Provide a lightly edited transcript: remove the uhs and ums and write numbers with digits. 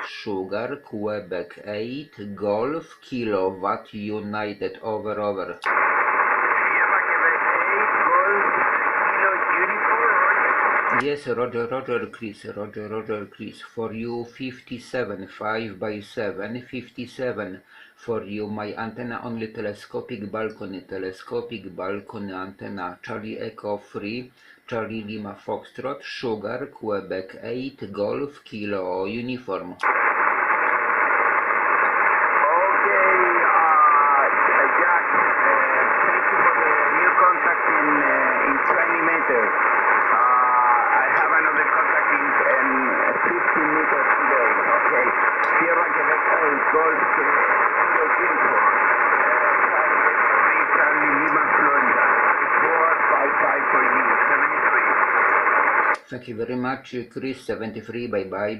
Sugar, Quebec 8, Golf, Kilowatt, United, over. Sierra Quebec 8, Golf, Kilo, Uniform, Roger. Yes, Roger, Chris, for you 57, 5 by 7, 57, for you my antenna only telescopic balcony antenna, Charlie Echo 3, Charlie Lima Foxtrot, Sugar, Quebec 8, Golf, Kilo, Uniform. Okay, Jack, thank you for the new contact in 20 meters. I have another contact in 15 meters today. Okay, Sierra Quebec 8, Golf, Kilo, Uniform. Charlie Lima, Florida. 455 for you, 73. Thank you very much, Chris, 73, bye-bye.